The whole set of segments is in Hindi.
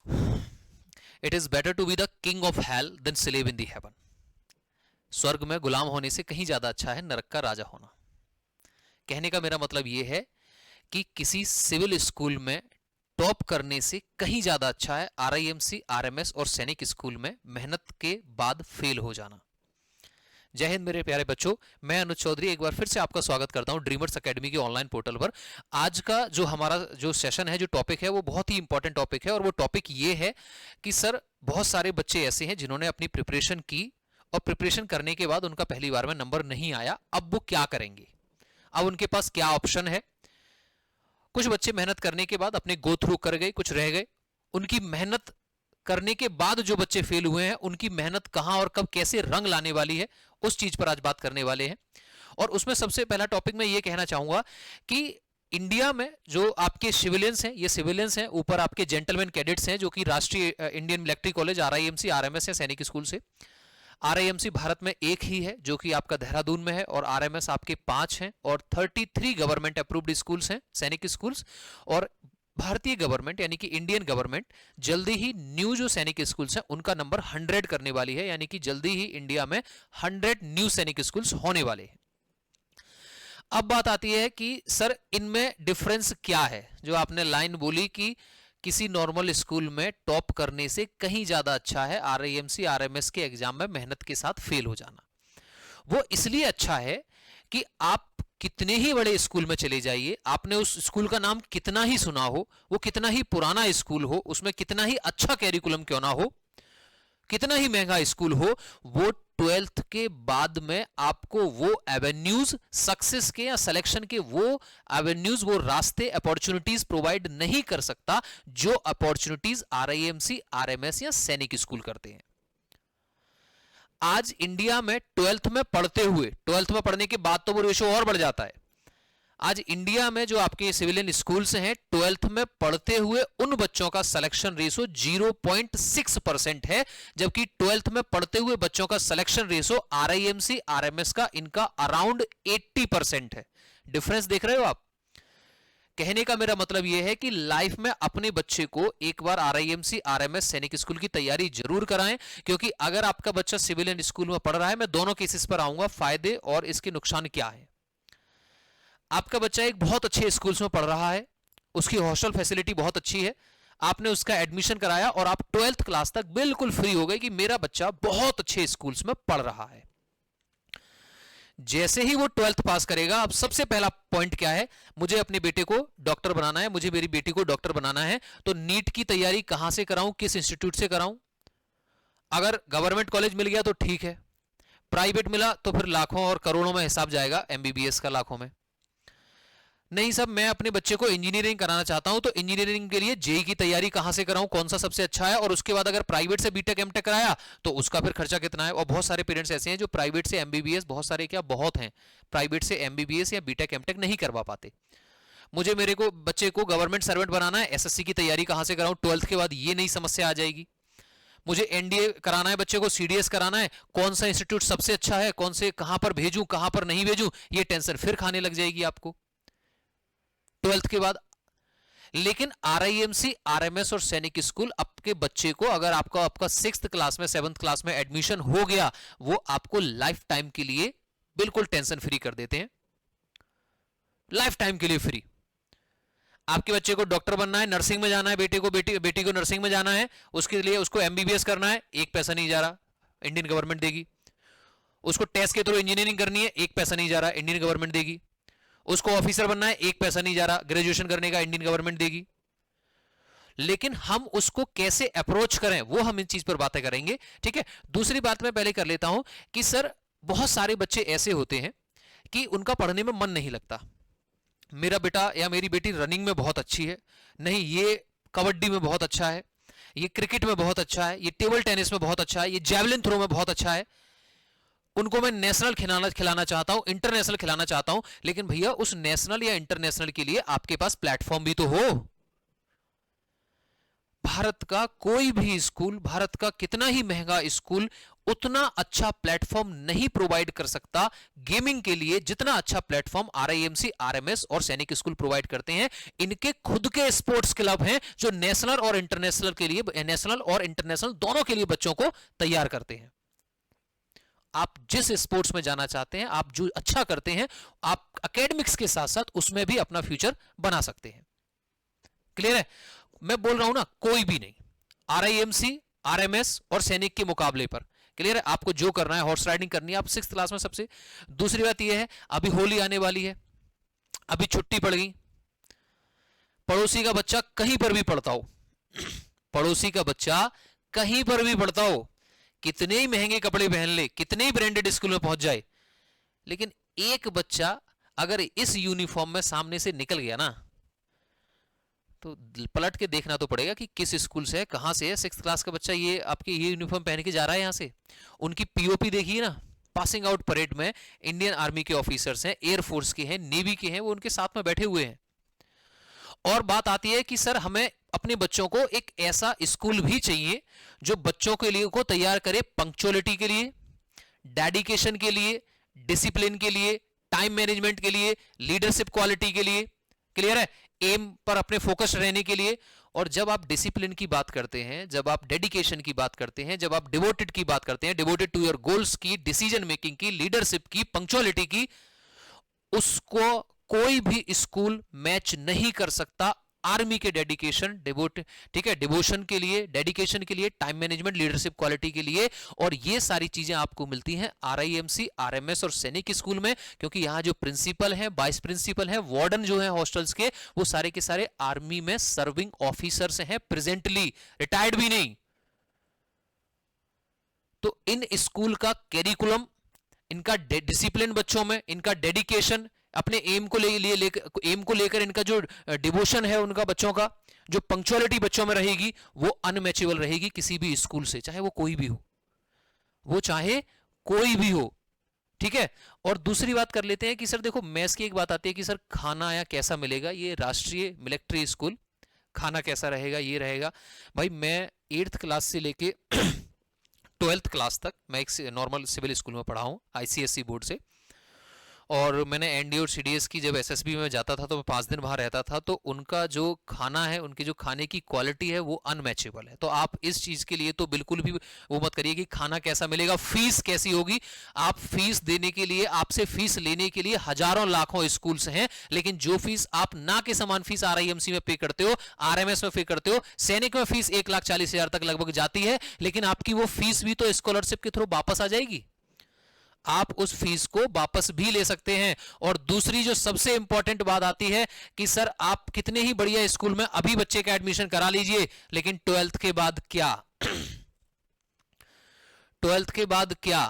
It is better to be the king of hell than slave in the heaven. स्वर्ग में गुलाम होने से कहीं ज्यादा अच्छा है नरक का राजा होना। कहने का मेरा मतलब यह है कि किसी सिविल स्कूल में टॉप करने से कहीं ज्यादा अच्छा है आरआईएमसी, आरएमएस और सैनिक स्कूल में मेहनत के बाद फेल हो जाना। जय हिंद मेरे प्यारे बच्चों, मैं अनुज चौधरी एक बार फिर से आपका स्वागत करता हूं ड्रीमर्स एकेडमी के ऑनलाइन पोर्टल पर। आज का जो हमारा जो सेशन है, जो टॉपिक है, वो बहुत ही इंपॉर्टेंट टॉपिक है और वो टॉपिक ये है कि सर बहुत सारे बच्चे ऐसे हैं जिन्होंने अपनी प्रिपरेशन की और प्रिपरेशन करने के बाद उनका पहली बार में नंबर नहीं आया, अब वो क्या करेंगे, अब उनके पास क्या ऑप्शन है। कुछ बच्चे मेहनत करने के बाद अपने गो थ्रू कर गए, कुछ रह गए। उनकी मेहनत करने के बाद जो बच्चे फेल हुए हैं उनकी मेहनत कहां और कब कैसे रंग लाने वाली है, उस चीज पर आज बात करने वाले हैं। और उसमें सबसे पहला टॉपिक मैं ये कहना चाहूंगा कि इंडिया में जो आपके सिविलियंस हैं, ये सिविलियंस हैं, ऊपर आपके जेंटलमैन कैडेट्स हैं जो कि राष्ट्रीय Indian military college RIMC, RMS है सैनिक स्कूल से। आरआईएमसी भारत में एक ही है जो कि आपका देहरादून में है और आरएमएस आपके 5 हैं और 33 गवर्नमेंट अप्रूव्ड स्कूल्स हैं सैनिक स्कूल्स। और भारतीय गवर्नमेंट यानी कि इंडियन गवर्नमेंट जल्दी ही न्यू जो सैनिक स्कूल्स हैं उनका नंबर 100 करने वाली है, यानी कि जल्दी ही इंडिया में 100 न्यू सैनिक स्कूल्स होने वाले हैं। अब बात आती है कि सर इनमें डिफरेंस क्या है। जो आपने लाइन बोली कि किसी नॉर्मल स्कूल में टॉप करने से कहीं ज्यादा अच्छा है आरआईएमसी, आरएमएस के एग्जाम में मेहनत के साथ फेल हो जाना। वो इसलिए अच्छा है कि आप कितने ही बड़े स्कूल में चले जाइए, आपने उस स्कूल का नाम कितना ही सुना हो, वो कितना ही पुराना स्कूल हो, उसमें कितना ही अच्छा कैरिकुलम क्यों ना हो, कितना ही महंगा स्कूल हो, वो 12th के बाद में आपको वो एवेन्यूज सक्सेस के या सिलेक्शन के वो एवेन्यूज, वो रास्ते, अपॉर्चुनिटीज प्रोवाइड नहीं कर सकता जो अपॉर्चुनिटीज आरआईएमसी, आरएमएस या सैनिक स्कूल करते हैं। आज इंडिया में 12th में पढ़ते हुए, 12th में पढ़ने के बाद तो वो रेशो और बढ़ जाता है। आज इंडिया में जो आपके सिविलियन स्कूल्स हैं 12th में पढ़ते हुए उन बच्चों का सिलेक्शन रेशो 0.6% है, जबकि 12th में पढ़ते हुए बच्चों का सिलेक्शन रेशो आरआईएमसी, आरएमएस का इनका अराउंड 80% है। डिफरेंस देख रहे हो आप। कहने का मेरा मतलब यह है कि लाइफ में अपने बच्चे को एक बार आरआईएमसी, आरएमएस, सैनिक स्कूल की तैयारी जरूर कराएं, क्योंकि अगर आपका बच्चा सिविलियन स्कूल में पढ़ रहा है, मैं दोनों केसेस पर आऊंगा, फायदे और इसके नुकसान क्या है। आपका बच्चा एक बहुत अच्छे स्कूल्स में पढ़ रहा है, उसकी हॉस्टल फैसिलिटी बहुत अच्छी है, आपने उसका एडमिशन कराया और आप 12th क्लास तक बिल्कुल फ्री हो गए कि मेरा बच्चा बहुत अच्छे स्कूल्स में पढ़ रहा है। जैसे ही वो 12th पास करेगा, अब सबसे पहला पॉइंट क्या है, मुझे अपने बेटे को डॉक्टर बनाना है, मुझे मेरी बेटी को डॉक्टर बनाना है, तो नीट की तैयारी कहां से कराऊं, किस इंस्टीट्यूट से कराऊं। अगर गवर्नमेंट कॉलेज मिल गया तो ठीक है, प्राइवेट मिला तो फिर लाखों और करोड़ों में हिसाब जाएगा, एमबीबीएस का लाखों में। नहीं सब, मैं अपने बच्चे को इंजीनियरिंग कराना चाहता हूं, तो इंजीनियरिंग के लिए जेई की तैयारी कहां से कराऊं, कौन सा सबसे अच्छा है, और उसके बाद अगर प्राइवेट से बीटेक एमटेक कराया तो उसका फिर खर्चा कितना है। और बहुत सारे पेरेंट्स ऐसे हैं जो प्राइवेट से एमबीबीएस, बहुत सारे क्या, बहुत हैं, प्राइवेट से एमबीबीएस या बीटेक एमटेक नहीं करवा पाते। मुझे मेरे को बच्चे को गवर्नमेंट सर्वेंट बनाना है, एसएससी की तैयारी कहां से कराऊं 12th के बाद, ये नई समस्या आ जाएगी। मुझे एनडीए कराना है बच्चे को, सीडीएस कराना है, कौन सा इंस्टीट्यूट सबसे अच्छा है, कौन से, कहां पर भेजूं, कहां पर नहीं भेजूं, ये टेंशन फिर खाने लग जाएगी आपको 12th के बाद। लेकिन आरआईएमसी, आरएमएस और सैनिक स्कूल आपके बच्चे को, अगर आपका 6th क्लास में, 7th क्लास में एडमिशन हो गया, वो आपको लाइफ टाइम के लिए बिल्कुल टेंशन फ्री कर देते हैं, लाइफ टाइम के लिए फ्री। आपके बच्चे को डॉक्टर बनना है, नर्सिंग में जाना है, बेटी को नर्सिंग में जाना है, उसके लिए उसको एमबीबीएस करना है, एक पैसा नहीं जा रहा, इंडियन गवर्नमेंट देगी। उसको टेस्ट के थ्रू इंजीनियरिंग करनी है, एक पैसा नहीं जा रहा, इंडियन गवर्नमेंट देगी। उसको ऑफिसर बनना है, एक पैसा नहीं जा रहा, ग्रेजुएशन करने का इंडियन गवर्नमेंट देगी। लेकिन हम उसको कैसे अप्रोच करें, वो हम इन चीज पर बातें करेंगे, ठीक है। दूसरी बात मैं पहले कर लेता हूं कि सर बहुत सारे बच्चे ऐसे होते हैं कि उनका पढ़ने में मन नहीं लगता। मेरा बेटा या मेरी बेटी रनिंग में बहुत अच्छी है, नहीं ये कबड्डी में बहुत अच्छा है, ये क्रिकेट में बहुत अच्छा है, ये टेबल टेनिस में बहुत अच्छा है, ये जैवलिन थ्रो में बहुत अच्छा है, उनको मैं नेशनल खिलाना चाहता हूं, इंटरनेशनल खिलाना चाहता हूं। लेकिन भैया उस नेशनल या इंटरनेशनल के लिए आपके पास प्लेटफॉर्म भी तो हो। भारत का कोई भी स्कूल, भारत का कितना ही महंगा स्कूल, उतना अच्छा प्लेटफॉर्म नहीं प्रोवाइड कर सकता गेमिंग के लिए जितना अच्छा प्लेटफॉर्म आरआईएमसी, आरएमएस और सैनिक स्कूल प्रोवाइड करते हैं। इनके खुद के स्पोर्ट्स क्लब हैं जो नेशनल और इंटरनेशनल के लिए, नेशनल और इंटरनेशनल दोनों के लिए बच्चों को तैयार करते हैं। आप जिस स्पोर्ट्स में जाना चाहते हैं, आप जो अच्छा करते हैं, आप एकेडमिक्स के साथ साथ उसमें भी अपना फ्यूचर बना सकते हैं। क्लियर है? मैं बोल रहा हूं ना, कोई भी नहीं, आरआईएमसी, आरएमएस और सैनिक के मुकाबले पर। क्लियर है? आपको जो करना है, हॉर्स राइडिंग करनी है, आप 6th क्लास में सबसे। दूसरी बात यह है, अभी होली आने वाली है, अभी छुट्टी पड़ गई, पड़ोसी का बच्चा कहीं पर भी पढ़ता हो, पड़ोसी का बच्चा कहीं पर भी पढ़ता हो, कितने ही महंगे कपड़े पहन ले, कितने ही ब्रांडेड स्कूल में पहुंच जाए, लेकिन एक बच्चा अगर इस यूनिफॉर्म में सामने से निकल गया ना, तो पलट के देखना तो पड़ेगा कि किस स्कूल से है, कहां से है। 6th क्लास का बच्चा ये आपके ये यूनिफॉर्म पहन के जा रहा है यहां से। उनकी पीओपी देखिए ना, पासिंग आउट परेड में इंडियन आर्मी के ऑफिसर्स हैं, एयरफोर्स के हैं, नेवी के हैं, वो उनके साथ में बैठे हुए हैं। और बात आती है कि सर हमें अपने बच्चों को एक ऐसा स्कूल भी चाहिए जो बच्चों के लिए को तैयार करे पंक्चुअलिटी के लिए, डेडिकेशन के लिए, डिसिप्लिन के लिए, टाइम मैनेजमेंट के लिए, लीडरशिप क्वालिटी के लिए। क्लियर है? एम पर अपने फोकस रहने के लिए। और जब आप डिसिप्लिन की बात करते हैं, जब आप डेडिकेशन की बात करते हैं, जब आप डिवोटेड की बात करते हैं, डिवोटेड टू योर गोल्स की, डिसीजन मेकिंग की, लीडरशिप की, पंक्चुअलिटी की, उसको कोई भी स्कूल मैच नहीं कर सकता आर्मी के डेडिकेशन, ठीक है, डिवोशन के लिए, डेडिकेशन के लिए, टाइम मैनेजमेंट, लीडरशिप क्वालिटी के लिए। और ये सारी चीजें आपको मिलती हैं आरआईएमसी, आरएमएस और सैनिक स्कूल में, क्योंकि यहां जो प्रिंसिपल है, वाइस प्रिंसिपल है, वार्डन जो है हॉस्टल्स के, वो सारे के सारे आर्मी में सर्विंग ऑफिसर्स हैं, प्रेजेंटली, रिटायर्ड भी नहीं। तो इन स्कूल का कैरिकुलम, इनका डिसिप्लिन बच्चों में, इनका डेडिकेशन, अपने एम को लेकर इनका जो डिवोशन है उनका बच्चों का, जो पंक्चुअलिटी बच्चों में रहेगी, वो अनमैचेबल रहेगी किसी भी स्कूल से, चाहे वो कोई भी हो, वो चाहे कोई भी हो। ठीक है? और दूसरी बात कर लेते हैं कि सर देखो, मैथ्स की एक बात आती है कि सर खाना या कैसा मिलेगा, ये राष्ट्रीय मिलिट्री स्कूल, खाना कैसा रहेगा, ये रहेगा। भाई मैं 8th क्लास से लेके 12th क्लास तक मैं एक नॉर्मल सिविल स्कूल में पढ़ा हूँ, आईसीएसई बोर्ड से। और मैंने एनडी और सीडीएस की जब एसएसबी में जाता था तो मैं 5 दिन वहाँ रहता था, तो उनका जो खाना है, उनकी जो खाने की क्वालिटी है वो अनमैचेबल है। तो आप इस चीज़ के लिए तो बिल्कुल भी वो मत करिए कि खाना कैसा मिलेगा, फीस कैसी होगी। आप फीस देने के लिए, आपसे फीस लेने के लिए हजारों लाखों स्कूल्स हैं, लेकिन जो फीस आप ना के समान फीस आरआईएमसी में पे करते हो, आरएमएस में पे करते हो, सैनिक में फीस 1,40,000 तक लगभग जाती है, लेकिन आपकी वो फीस भी तो स्कॉलरशिप के थ्रू वापस आ जाएगी, आप उस फीस को वापस भी ले सकते हैं। और दूसरी जो सबसे इंपॉर्टेंट बात आती है कि सर आप कितने ही बढ़िया स्कूल में अभी बच्चे का एडमिशन करा लीजिए, लेकिन 12th के बाद क्या 12th के बाद क्या?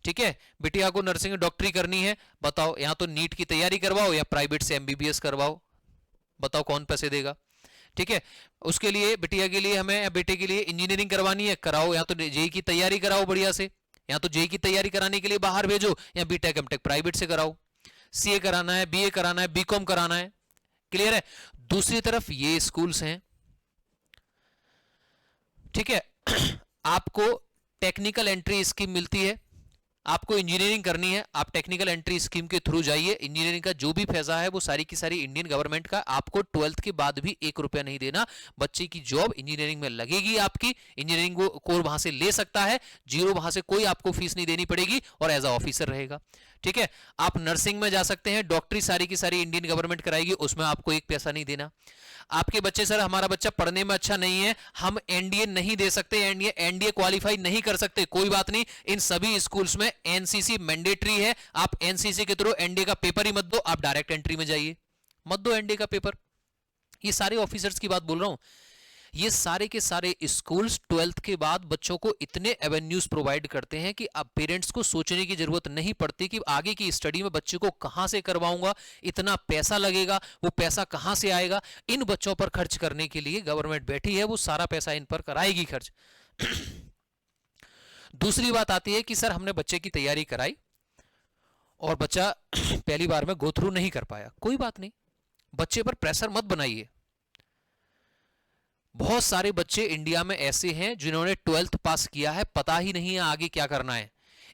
ठीक है, बिटिया को नर्सिंग डॉक्टरी करनी है, बताओ, यहां तो नीट की तैयारी करवाओ या प्राइवेट से एमबीबीएस करवाओ, बताओ कौन पैसे देगा? ठीक है, उसके लिए बिटिया के लिए हमें या बेटे के लिए इंजीनियरिंग करवानी है, कराओ, या तो जेई की तैयारी कराओ बढ़िया से, या तो जेई की तैयारी कराने के लिए बाहर भेजो, या बीटेक एमटेक प्राइवेट से कराओ, सीए कराना है, बीए कराना है, बीकॉम कराना है। क्लियर है? दूसरी तरफ ये स्कूल्स हैं, ठीक है, आपको टेक्निकल एंट्री स्कीम मिलती है, आपको इंजीनियरिंग करनी है, आप टेक्निकल एंट्री स्कीम के थ्रू जाइए। इंजीनियरिंग का जो भी पैसा है वो सारी की सारी इंडियन गवर्नमेंट का, आपको 12th के बाद भी 1 रुपया नहीं देना। बच्चे की जॉब इंजीनियरिंग में लगेगी, आपकी इंजीनियरिंग को कोर वहां से ले सकता है, जीरो, वहां से कोई आपको फीस नहीं देनी पड़ेगी, और एज अ ऑफिसर रहेगा। ठीक है, आप नर्सिंग में जा सकते हैं, डॉक्टरी सारी की सारी इंडियन गवर्नमेंट कराएगी, उसमें आपको 1 पैसा नहीं देना। आपके बच्चे, सर हमारा बच्चा पढ़ने में अच्छा नहीं है, हम एनडीए नहीं दे सकते, एनडीए क्वालिफाई नहीं कर सकते, कोई बात नहीं, इन सभी स्कूल्स में एनसीसी मैंडेटरी है, आप एनसीसी के थ्रू एनडीए का पेपर ही मत दो, आप डायरेक्ट एंट्री में जाइए, मत दो एनडीए का पेपर। ये सारे ऑफिसर्स की बात बोल रहा हूं। ये सारे के सारे स्कूल्स 12th के बाद बच्चों को इतने एवेन्यूज प्रोवाइड करते हैं कि अब पेरेंट्स को सोचने की जरूरत नहीं पड़ती कि आगे की स्टडी में बच्चे को कहां से करवाऊंगा, इतना पैसा लगेगा, वो पैसा कहां से आएगा। इन बच्चों पर खर्च करने के लिए गवर्नमेंट बैठी है, वो सारा पैसा इन पर कराएगी खर्च। दूसरी बात आती है कि सर हमने बच्चे की तैयारी कराई और बच्चा पहली बार में गो थ्रू नहीं कर पाया, कोई बात नहीं, बच्चे पर प्रेशर मत बनाइए। बहुत सारे बच्चे इंडिया में ऐसे हैं जिन्होंने 12th पास किया है, पता ही नहीं है आगे क्या करना है।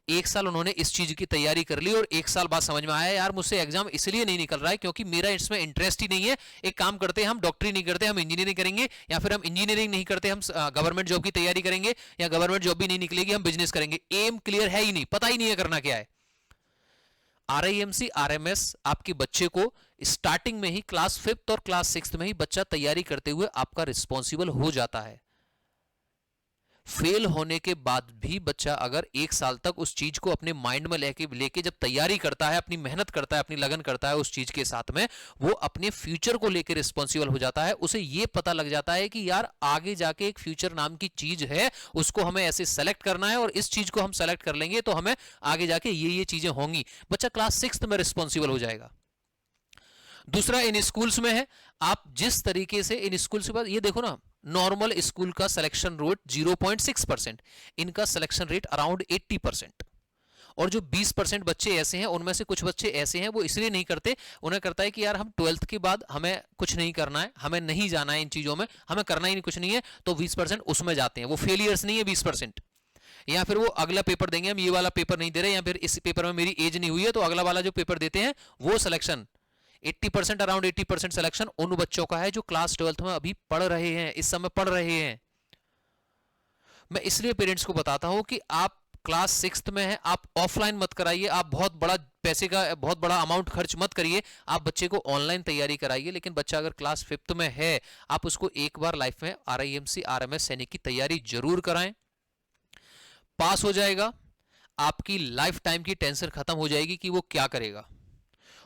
एक साल उन्होंने इस चीज की तैयारी कर ली और एक साल बाद समझ में आया यार मुझसे एग्जाम इसलिए नहीं निकल रहा है क्योंकि मेरा इसमें इंटरेस्ट ही नहीं है। एक काम करते हैं, हम डॉक्टरी नहीं करते, हम इंजीनियरिंग करेंगे, या फिर हम इंजीनियरिंग नहीं करते, हम गवर्नमेंट जॉब की तैयारी करेंगे, या गवर्नमेंट जॉब भी नहीं निकलेगी, हम बिजनेस करेंगे। एम क्लियर है ही नहीं, पता ही नहीं है करना क्या है। RIMC RMS आपके बच्चे को स्टार्टिंग में ही क्लास 5th और क्लास 6th में ही बच्चा तैयारी करते हुए आपका रिस्पॉन्सिबल हो जाता है। फेल होने के बाद भी बच्चा अगर एक साल तक उस चीज को अपने माइंड में लेके जब तैयारी करता है, अपनी मेहनत करता है, अपनी लगन करता है उस चीज के साथ में, वो अपने फ्यूचर को लेकर रिस्पॉन्सिबल हो जाता है। उसे ये पता लग जाता है कि यार आगे जाके एक फ्यूचर नाम की चीज है, उसको हमें ऐसे सेलेक्ट करना है और इस चीज को हम सेलेक्ट कर लेंगे तो हमें आगे जाके ये चीजें होंगी। बच्चा क्लास 6th में रिस्पॉन्सिबल हो जाएगा। दूसरा इन स्कूल्स में है, आप जिस तरीके से इन स्कूल्स के बाद ये देखो ना, नॉर्मल स्कूल का सिलेक्शन रेट 0.6%, इनका सिलेक्शन रेट अराउंड 80%। और जो 20% बच्चे ऐसे हैं, उनमें से कुछ बच्चे ऐसे हैं वो इसलिए नहीं करते, उन्हें करता है कि यार हम 12th के बाद हमें कुछ नहीं करना है, हमें नहीं जाना है इन चीजों में, हमें करना ही कुछ नहीं है, तो 20% उसमें जाते हैं। वो फेलियर्स नहीं है 20%, या फिर वो अगला पेपर देंगे, हम ये वाला पेपर नहीं दे रहे, या फिर इस पेपर में मेरी एज नहीं हुई है तो अगला वाला जो पेपर देते हैं वो सिलेक्शन 80%, अराउंड 80% सिलेक्शन उन बच्चों का है जो क्लास 12th में अभी पढ़ रहे हैं, इस समय पढ़ रहे हैं। मैं इसलिए पेरेंट्स को बताता हूं कि आप क्लास 6th में है, आप ऑफलाइन मत कराइए, आप बहुत बड़ा पैसे का बहुत बड़ा अमाउंट खर्च मत करिए, आप बच्चे को ऑनलाइन तैयारी कराइए। लेकिन बच्चा अगर क्लास 5th में है, आप उसको एक बार लाइफ में RIMC RMS सैनिक की तैयारी जरूर कराएं। पास हो जाएगा, आपकी लाइफ टाइम की टेंशन खत्म हो जाएगी कि वो क्या करेगा।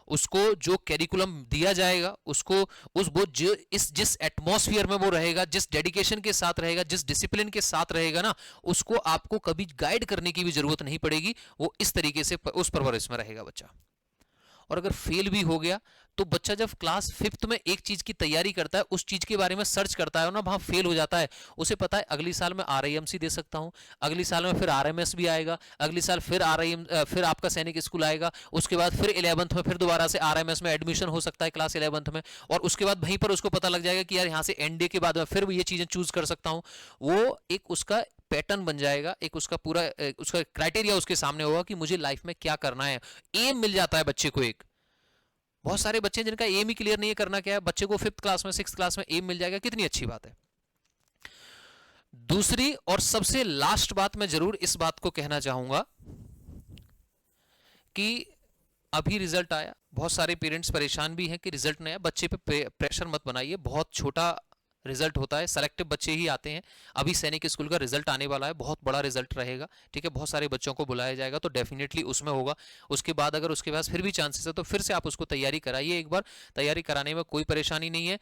उसको जो कैरिकुलम दिया जाएगा, उसको वो जिस एटमॉस्फेयर में वो रहेगा, जिस डेडिकेशन के साथ रहेगा, जिस डिसिप्लिन के साथ रहेगा ना, उसको आपको कभी गाइड करने की भी जरूरत नहीं पड़ेगी। वो इस तरीके से उस परवरिश में रहेगा बच्चा। और अगर फेल भी हो गया तो बच्चा जब क्लास 5th में एक चीज की तैयारी करता है, उस चीज के बारे में सर्च करता है ना, वहां फेल हो जाता है, उसे पता है अगली साल मैं RIMC दे सकता हूं, अगली साल में फिर RMS भी आएगा, अगली साल फिर फिर आपका सैनिक स्कूल आएगा, उसके बाद फिर 11th में फिर दोबारा से RMS में एडमिशन हो सकता है क्लास 11th में, और उसके बाद वहीं पर उसको पता लग जाएगा कि यार यहाँ से ND के बाद में फिर ये चीजें चूज कर सकता हूँ। वो एक उसका पैटर्न बन जाएगा, एक उसका पूरा उसका क्राइटेरिया उसके सामने होगा कि मुझे लाइफ में क्या करना है। एम मिल जाता है बच्चे को। एक बहुत सारे बच्चे जिनका एम ही क्लियर नहीं है करना क्या है, बच्चे को 5th क्लास में 6th क्लास में एम मिल जाएगा, कितनी अच्छी बात है। दूसरी और सबसे लास्ट बात मैं जरूर इस बात को कहना चाहूंगा कि अभी रिजल्ट आया, बहुत सारे पेरेंट्स परेशान भी हैं कि रिजल्ट नहीं आया। बच्चे पे प्रेशर मत बनाइए, बहुत छोटा रिजल्ट होता है, सेलेक्टिव बच्चे ही आते हैं। अभी सैनिक स्कूल का रिजल्ट आने वाला है, बहुत बड़ा रिजल्ट रहेगा, ठीक है, बहुत सारे बच्चों को बुलाया जाएगा, तो डेफिनेटली उसमें होगा। उसके बाद अगर उसके पास फिर भी चांसेस है तो फिर से आप उसको तैयारी कराइए। एक बार तैयारी कराने में कोई परेशानी नहीं है।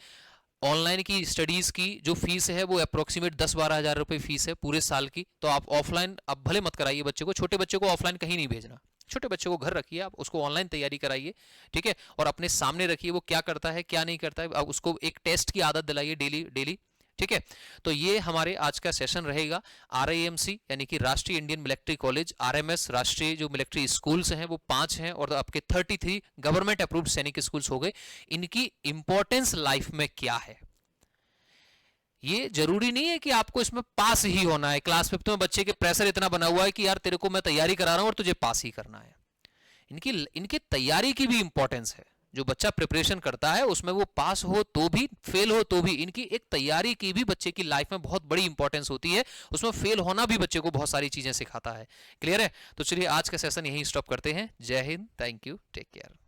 ऑनलाइन की स्टडीज की जो फीस है वो अप्रोक्सीमेट 10-12 हज़ार रुपए फीस है पूरे साल की। तो आप ऑफलाइन अब भले मत कराइए बच्चे को, छोटे बच्चे को ऑफलाइन कहीं नहीं भेजना, छोटे बच्चे को घर रखिए, आप उसको ऑनलाइन तैयारी कराइए, ठीक है, और अपने सामने रखिए वो क्या करता है क्या नहीं करता है। अब उसको एक टेस्ट की आदत दिलाइए डेली डेली, ठीक है। तो ये हमारे आज का सेशन रहेगा। RIMC यानी कि राष्ट्रीय इंडियन मिलिट्री कॉलेज, RMS राष्ट्रीय जो मिलिट्री स्कूल्स हैं वो 5 हैं, और आपके 33 गवर्नमेंट अप्रूव्ड सैनिक स्कूल्स हो गए। इनकी इंपॉर्टेंस लाइफ में क्या है, ये जरूरी नहीं है कि आपको इसमें पास ही होना है। क्लास 5th में बच्चे के प्रेशर इतना बना हुआ है कि यार तेरे को मैं तैयारी करा रहा हूं और तुझे पास ही करना है। इनकी तैयारी की भी इंपॉर्टेंस है। जो बच्चा प्रिपरेशन करता है उसमें वो पास हो तो भी, फेल हो तो भी, इनकी एक तैयारी की भी बच्चे की लाइफ में बहुत बड़ी इंपॉर्टेंस होती है। उसमें फेल होना भी बच्चे को बहुत सारी चीजें सिखाता है। क्लियर है? तो चलिए आज का सेशन यहीं स्टॉप करते हैं। जय Hind, thank you, take care.